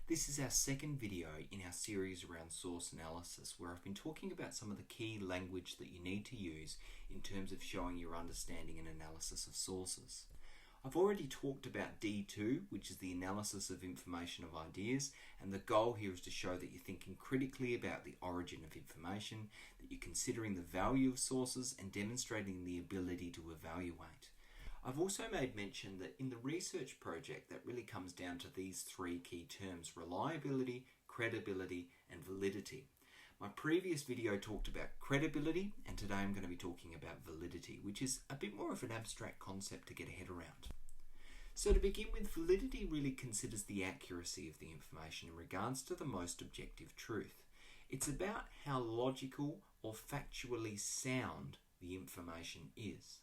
This is our second video in our series around source analysis, where I've been talking about some of the key language that you need to use in terms of showing your understanding and analysis of sources. I've already talked about D2, which is the analysis of information of ideas, and the goal here is to show that you're thinking critically about the origin of information, that you're considering the value of sources and demonstrating the ability to evaluate. I've also made mention that in the research project that really comes down to these three key terms: reliability, credibility, and validity. My previous video talked about credibility, and today I'm going to be talking about validity, which is a bit more of an abstract concept to get a head around. So to begin with, validity really considers the accuracy of the information in regards to the most objective truth. It's about how logical or factually sound the information is.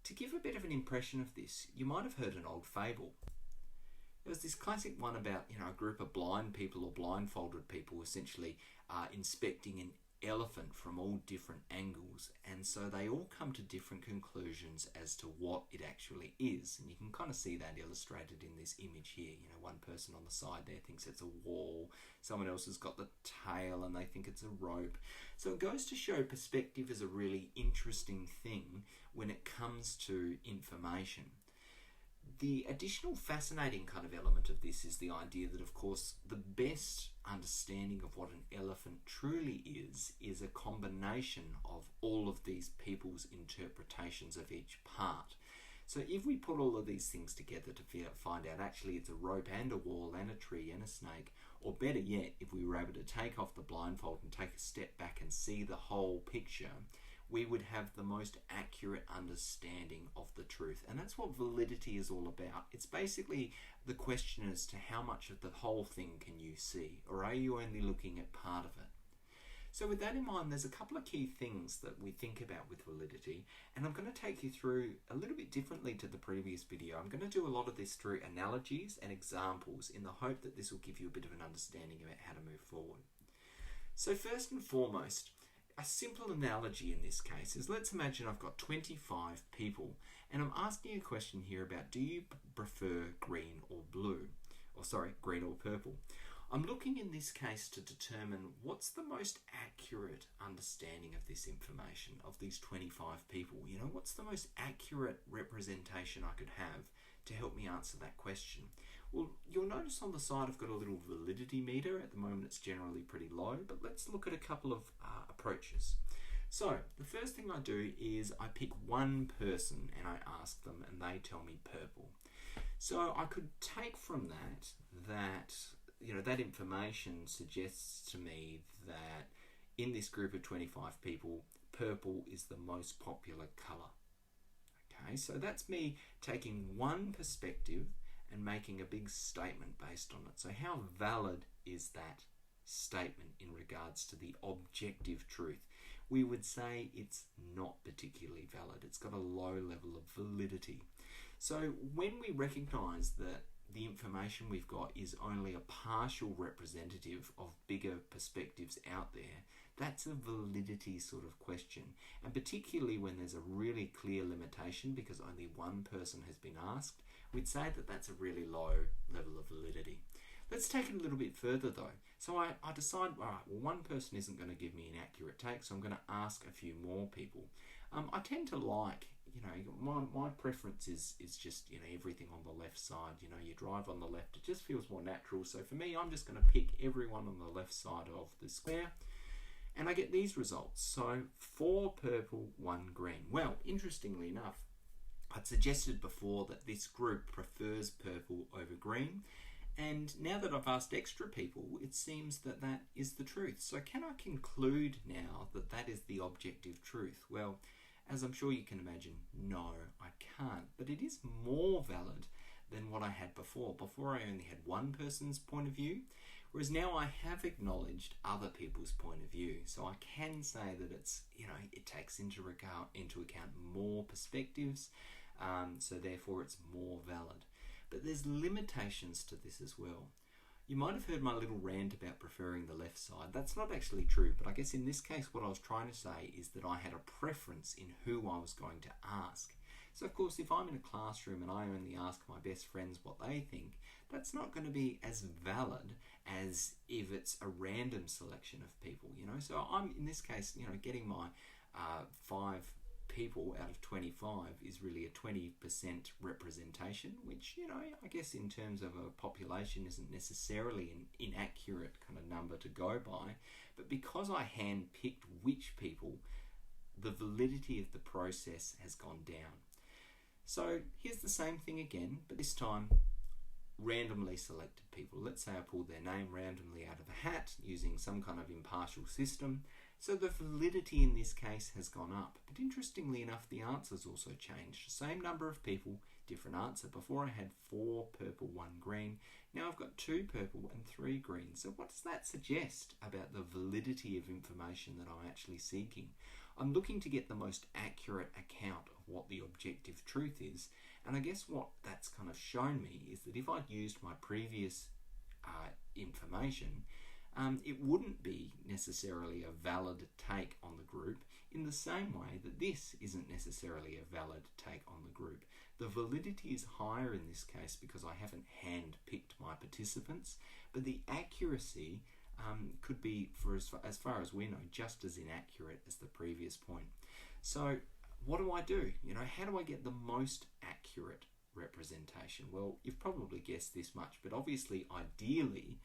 To give a bit of an impression of this, you might have heard an old fable. There was this classic one about, a group of blind people or blindfolded people essentially inspecting an elephant from all different angles, and so they all come to different conclusions as to what it actually is. And you can kind of see that illustrated in this image here. One person on the side there thinks it's a wall, someone else has got the tail and they think it's a rope. So it goes to show perspective is a really interesting thing when it comes to information. The additional fascinating kind of element of this is the idea that, of course, the best understanding of what an elephant truly is a combination of all of these people's interpretations of each part. So if we put all of these things together to find out actually it's a rope and a wall and a tree and a snake, or better yet, if we were able to take off the blindfold and take a step back and see the whole picture, we would have the most accurate understanding of the truth. And that's what validity is all about. It's basically the question as to how much of the whole thing can you see, or are you only looking at part of it? So with that in mind, there's a couple of key things that we think about with validity, and I'm going to take you through a little bit differently to the previous video. I'm going to do a lot of this through analogies and examples in the hope that this will give you a bit of an understanding about how to move forward. So first and foremost, a simple analogy in this case is, let's imagine I've got 25 people and I'm asking a question here about, do you prefer green or green or purple? I'm looking in this case to determine what's the most accurate understanding of this information, of these 25 people. What's the most accurate representation I could have to help me answer that question? Well, you'll notice on the side I've got a little validity meter. At the moment it's generally pretty low, but let's look at a couple of approaches. So the first thing I do is I pick one person and I ask them and they tell me purple. So I could take from that that information suggests to me that in this group of 25 people, purple is the most popular colour. Okay, so that's me taking one perspective and making a big statement based on it. So how valid is that statement in regards to the objective truth? We would say it's not particularly valid. It's got a low level of validity. So when we recognise that the information we've got is only a partial representative of bigger perspectives out there, that's a validity sort of question. And particularly when there's a really clear limitation because only one person has been asked, we'd say that that's a really low level of validity. Let's take it a little bit further though. So I decide, all right, well, one person isn't going to give me an accurate take, so I'm going to ask a few more people. I tend to like, my preference is just, everything on the left side. You drive on the left, it just feels more natural. So for me, I'm just going to pick everyone on the left side of the square. And I get these results. So 4 purple, 1 green. Well, interestingly enough, I'd suggested before that this group prefers purple over green. And now that I've asked extra people, it seems that that is the truth. So can I conclude now that that is the objective truth? Well, as I'm sure you can imagine, no, I can't. But it is more valid than what I had before. Before I only had one person's point of view, whereas now I have acknowledged other people's point of view. So I can say that it's, it takes into account more perspectives, so therefore it's more valid. But there's limitations to this as well. You might have heard my little rant about preferring the left side. That's not actually true, but I guess in this case what I was trying to say is that I had a preference in who I was going to ask. So of course, if I'm in a classroom and I only ask my best friends what they think, that's not going to be as valid as if it's a random selection of people, So I'm, in this case, getting my 5 people out of 25 is really a 20% representation, which, I guess in terms of a population isn't necessarily an inaccurate kind of number to go by. But because I hand-picked which people, the validity of the process has gone down. So here's the same thing again, but this time randomly selected people. Let's say I pulled their name randomly out of a hat using some kind of impartial system. So the validity in this case has gone up. But interestingly enough, the answers also changed. Same number of people, different answer. Before I had 4 purple, 1 green. Now I've got 2 purple and 3 green. So what does that suggest about the validity of information that I'm actually seeking? I'm looking to get the most accurate account of what the objective truth is. And I guess what that's kind of shown me is that if I'd used my previous information, it wouldn't be necessarily a valid take on the group in the same way that this isn't necessarily a valid take on the group. The validity is higher in this case because I haven't hand-picked my participants, but the accuracy could be, for as far as we know, just as inaccurate as the previous point. So what do I do? How do I get the most accurate representation? Well, you've probably guessed this much, but obviously, ideally,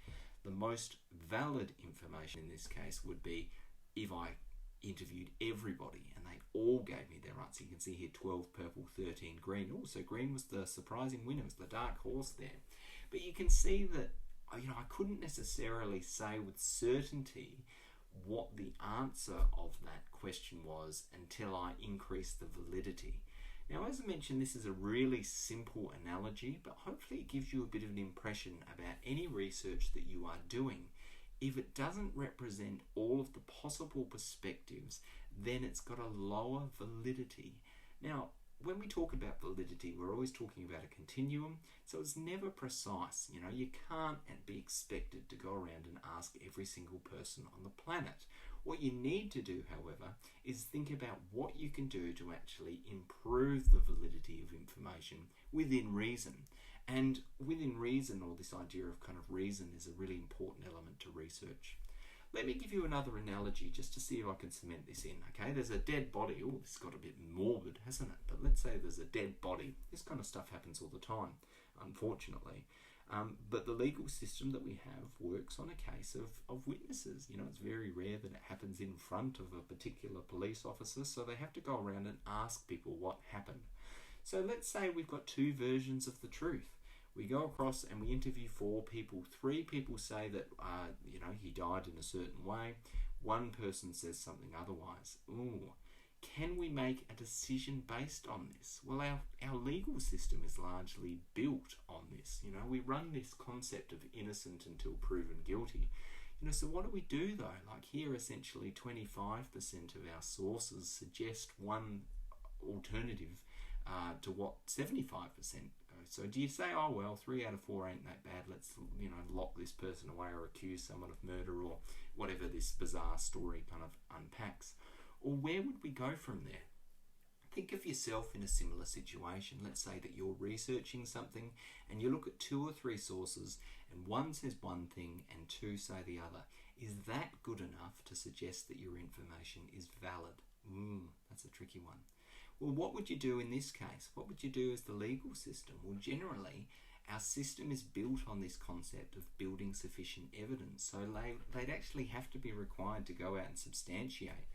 the most valid information in this case would be if I interviewed everybody and they all gave me their answer. You can see here 12 purple, 13 green. Also, green was the surprising winner, it was the dark horse there. But you can see that I couldn't necessarily say with certainty what the answer of that question was until I increased the validity. Now, as I mentioned, this is a really simple analogy, but hopefully it gives you a bit of an impression about any research that you are doing. If it doesn't represent all of the possible perspectives, then it's got a lower validity. Now, when we talk about validity, we're always talking about a continuum, so it's never precise. You can't be expected to go around and ask every single person on the planet. What you need to do, however, is think about what you can do to actually improve the validity of information within reason. And within reason, or this idea of kind of reason, is a really important element to research. Let me give you another analogy just to see if I can cement this in. Okay, there's a dead body. Oh, this got a bit morbid, hasn't it? But let's say there's a dead body. This kind of stuff happens all the time, unfortunately. But the legal system that we have works on a case of witnesses. It's very rare that it happens in front of a particular police officer, so they have to go around and ask people what happened. So let's say we've got 2 versions of the truth. We go across and we interview 4 people. 3 people say that, he died in a certain way. 1 person says something otherwise. Ooh, can we make a decision based on this? Well, our legal system is largely built on this. We run this concept of innocent until proven guilty. So what do we do though? Like here, essentially 25% of our sources suggest one alternative to what 75% go. So do you say, oh well, 3 out of 4 ain't that bad, let's lock this person away or accuse someone of murder or whatever this bizarre story kind of unpacks? Or where would we go from there? Think of yourself in a similar situation. Let's say that you're researching something and you look at 2 or 3 sources and one says one thing and 2 say the other. Is that good enough to suggest that your information is valid? That's a tricky one. Well, what would you do in this case? What would you do as the legal system? Well, generally, our system is built on this concept of building sufficient evidence. So they'd actually have to be required to go out and substantiate.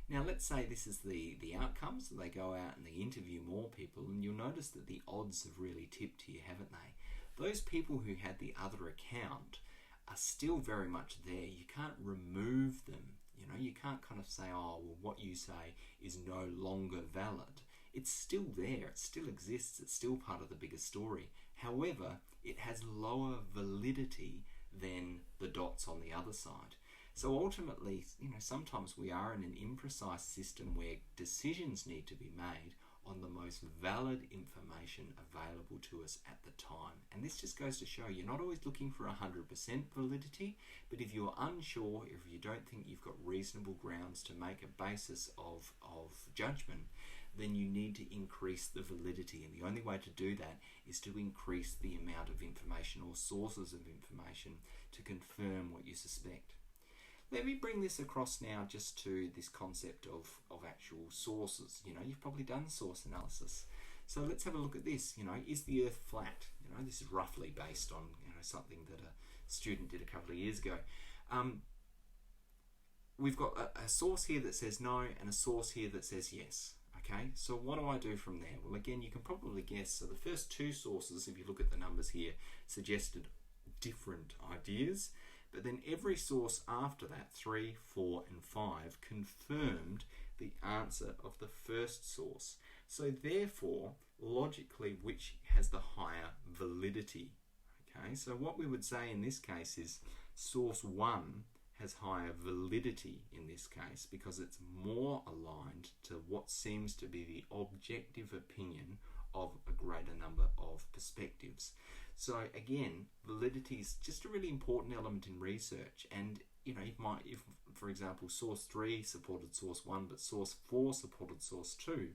Now, let's say this is the outcome, so they go out and they interview more people, and you'll notice that the odds have really tipped here, haven't they? Those people who had the other account are still very much there. You can't remove them. You can't kind of say, oh, well, what you say is no longer valid. It's still there. It still exists. It's still part of the bigger story. However, it has lower validity than the dots on the other side. So ultimately, sometimes we are in an imprecise system where decisions need to be made on the most valid information available to us at the time. And this just goes to show you're not always looking for 100% validity, but if you're unsure, if you don't think you've got reasonable grounds to make a basis of judgment, then you need to increase the validity. And the only way to do that is to increase the amount of information or sources of information to confirm what you suspect. Let me bring this across now just to this concept of actual sources. You've probably done source analysis. So let's have a look at this. Is the Earth flat? This is roughly based on something that a student did a couple of years ago. We've got a source here that says no and a source here that says yes. Okay, so what do I do from there? Well, again, you can probably guess. So the first two sources, if you look at the numbers here, suggested different ideas. But then every source after that, 3, 4, and 5, confirmed the answer of the first source. So therefore, logically, which has the higher validity? Okay, so what we would say in this case is source 1 has higher validity in this case because it's more aligned to what seems to be the objective opinion of a greater number of perspectives. So again, validity is just a really important element in research. And if for example, source 3 supported source 1, but source 4 supported source 2,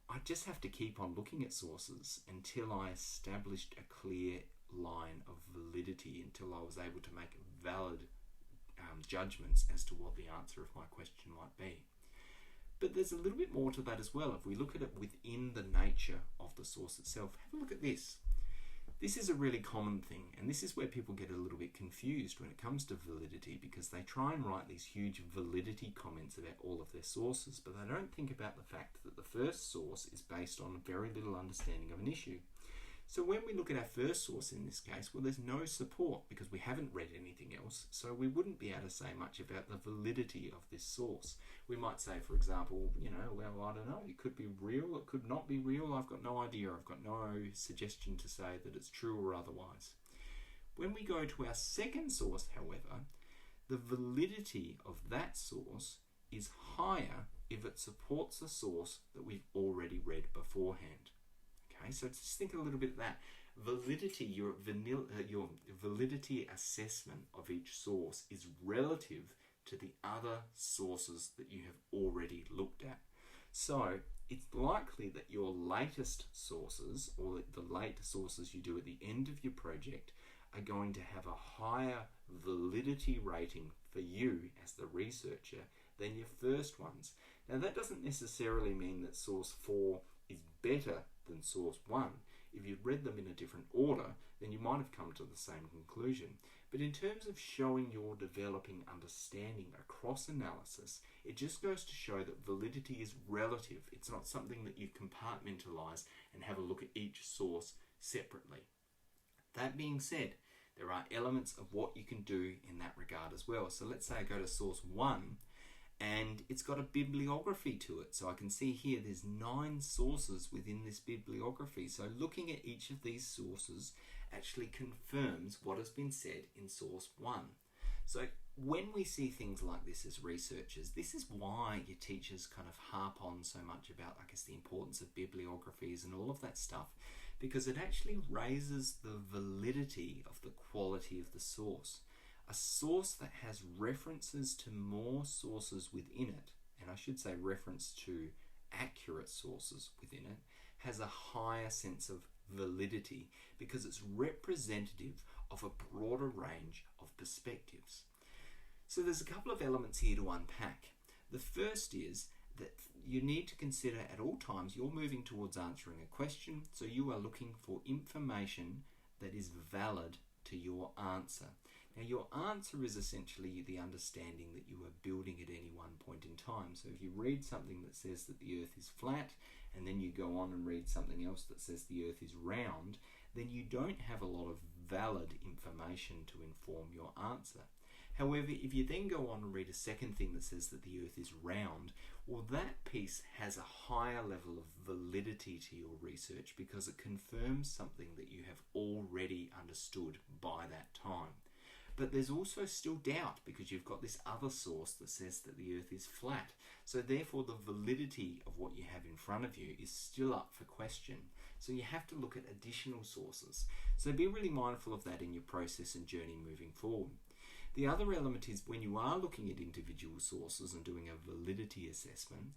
I just have to keep on looking at sources until I established a clear line of validity, until I was able to make valid judgments as to what the answer of my question might be. But there's a little bit more to that as well. If we look at it within the nature of the source itself, have a look at this. This is a really common thing, and this is where people get a little bit confused when it comes to validity, because they try and write these huge validity comments about all of their sources, but they don't think about the fact that the first source is based on very little understanding of an issue. So when we look at our first source in this case, well, there's no support because we haven't read anything else, so we wouldn't be able to say much about the validity of this source. We might say, for example, well, I don't know, it could be real, it could not be real, I've got no idea, I've got no suggestion to say that it's true or otherwise. When we go to our second source, however, the validity of that source is higher if it supports a source that we've already read beforehand. Okay, so just think a little bit of that. Validity, your validity assessment of each source is relative to the other sources that you have already looked at. So it's likely that your latest sources, or the late sources you do at the end of your project, are going to have a higher validity rating for you as the researcher than your first ones. Now that doesn't necessarily mean that source 4 is better than source 1. If you'd read them in a different order, then you might have come to the same conclusion. But in terms of showing your developing understanding across analysis, it just goes to show that validity is relative. It's not something that you compartmentalize and have a look at each source separately. That being said, there are elements of what you can do in that regard as well. So let's say I go to source 1, and it's got a bibliography to it. So I can see here there's 9 sources within this bibliography. So looking at each of these sources actually confirms what has been said in source 1. So when we see things like this as researchers, this is why your teachers kind of harp on so much about, I guess, the importance of bibliographies and all of that stuff, because it actually raises the validity of the quality of the source. A source that has references to more sources within it, and I should say reference to accurate sources within it, has a higher sense of validity because it's representative of a broader range of perspectives. So there's a couple of elements here to unpack. The first is that you need to consider at all times you're moving towards answering a question, so you are looking for information that is valid to your answer. Now your answer is essentially the understanding that you are building at any one point in time. So if you read something that says that the Earth is flat, and then you go on and read something else that says the Earth is round, then you don't have a lot of valid information to inform your answer. However, if you then go on and read a second thing that says that the Earth is round, well, that piece has a higher level of validity to your research because it confirms something that you have already understood by that time. But there's also still doubt because you've got this other source that says that the Earth is flat. So therefore the validity of what you have in front of you is still up for question. So you have to look at additional sources. So be really mindful of that in your process and journey moving forward. The other element is when you are looking at individual sources and doing a validity assessment,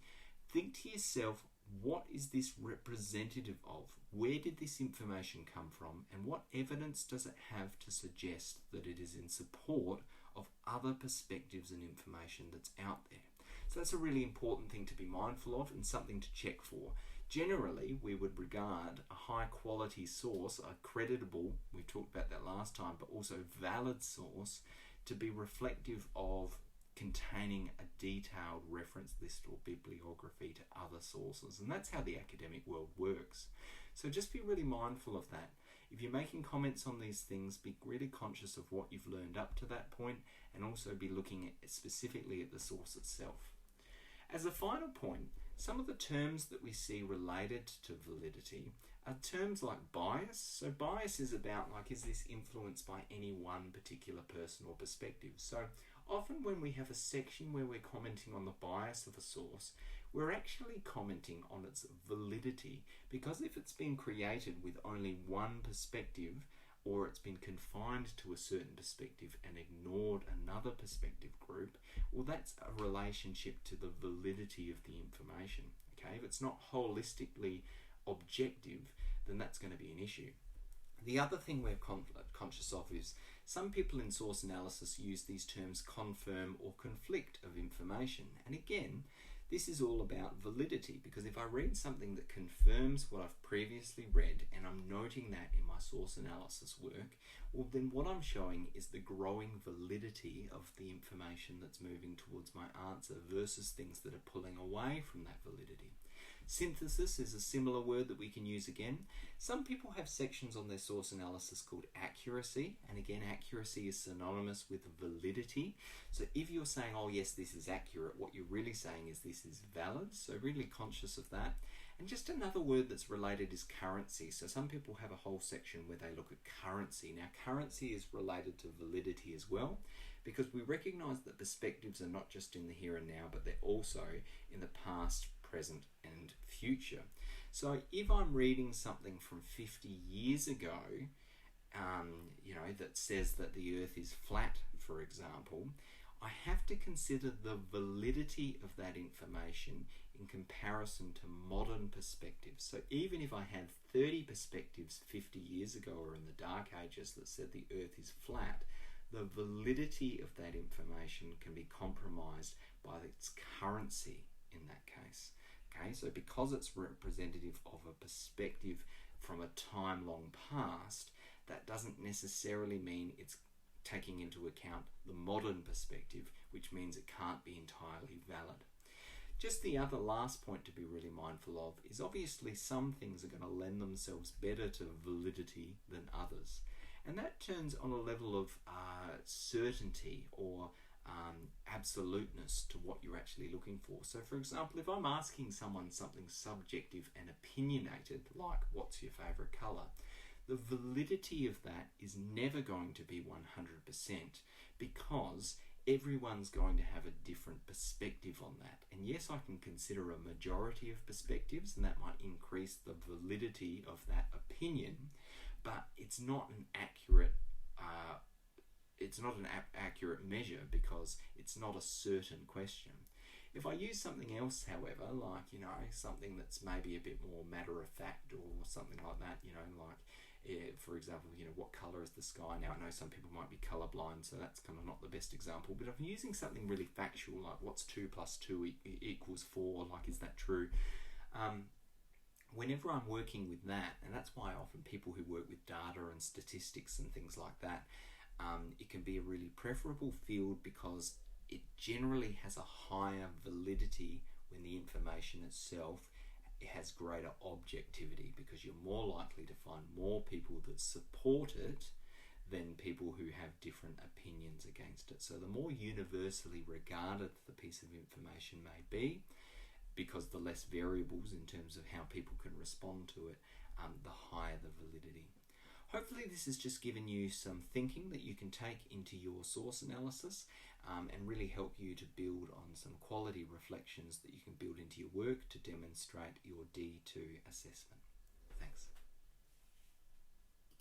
think to yourself, What is this representative of? Where did this information come from? And what evidence does it have to suggest that it is in support of other perspectives and information that's out there? So that's a really important thing to be mindful of and something to check for. Generally, we would regard a high quality source, a creditable, we talked about that last time, but also valid source, to be reflective of containing a detailed reference list or bibliography to other sources. And that's how the academic world works. So just be really mindful of that. If you're making comments on these things, be really conscious of what you've learned up to that point, and also be looking specifically at the source itself. As a final point, some of the terms that we see related to validity are terms like bias. So bias is about, like, is this influenced by any one particular person or perspective? So often when we have a section where we're commenting on the bias of a source, we're actually commenting on its validity, because if it's been created with only one perspective, or it's been confined to a certain perspective and ignored another perspective group, well, that's a relationship to the validity of the information. Okay, if it's not holistically objective, then that's going to be an issue. The other thing we're conscious of is some people in source analysis use these terms confirm or conflict of information. And again, this is all about validity, because if I read something that confirms what I've previously read and I'm noting that in my source analysis work, well, then what I'm showing is the growing validity of the information that's moving towards my answer versus things that are pulling away from that validity. Synthesis is a similar word that we can use again. Some people have sections on their source analysis called accuracy, and again, accuracy is synonymous with validity. So if you're saying, oh yes, this is accurate, what you're really saying is this is valid, so really conscious of that. And just another word that's related is currency. So some people have a whole section where they look at currency. Now, currency is related to validity as well, because we recognize that perspectives are not just in the here and now, but they're also in the past, present and future. So if I'm reading something from 50 years ago, that says that the earth is flat, for example, I have to consider the validity of that information in comparison to modern perspectives. So even if I had 30 perspectives 50 years ago or in the Dark Ages that said the earth is flat, the validity of that information can be compromised by its currency in that case. Okay, so because it's representative of a perspective from a time long past, that doesn't necessarily mean it's taking into account the modern perspective, which means it can't be entirely valid. Just the other last point to be really mindful of is obviously some things are going to lend themselves better to validity than others. And that turns on a level of certainty or absoluteness to what you're actually looking for. So for example, if I'm asking someone something subjective and opinionated, like what's your favorite color, the validity of that is never going to be 100%, because everyone's going to have a different perspective on that. And yes, I can consider a majority of perspectives, and that might increase the validity of that opinion, but it's not an accurate accurate measure, because it's not a certain question. If I use something else, however, like, something that's maybe a bit more matter of fact or something like that, for example, what color is the sky? Now, I know some people might be colorblind, so that's kind of not the best example, but if I'm using something really factual, like what's 2 plus 2 equals 4, like, is that true? Whenever I'm working with that, and that's why often people who work with data and statistics and things like that, it can be a really preferable field, because it generally has a higher validity when the information itself has greater objectivity, because you're more likely to find more people that support it than people who have different opinions against it. So the more universally regarded the piece of information may be, because the less variables in terms of how people can respond to it, the higher the validity. Hopefully this has just given you some thinking that you can take into your source analysis and really help you to build on some quality reflections that you can build into your work to demonstrate your D2 assessment.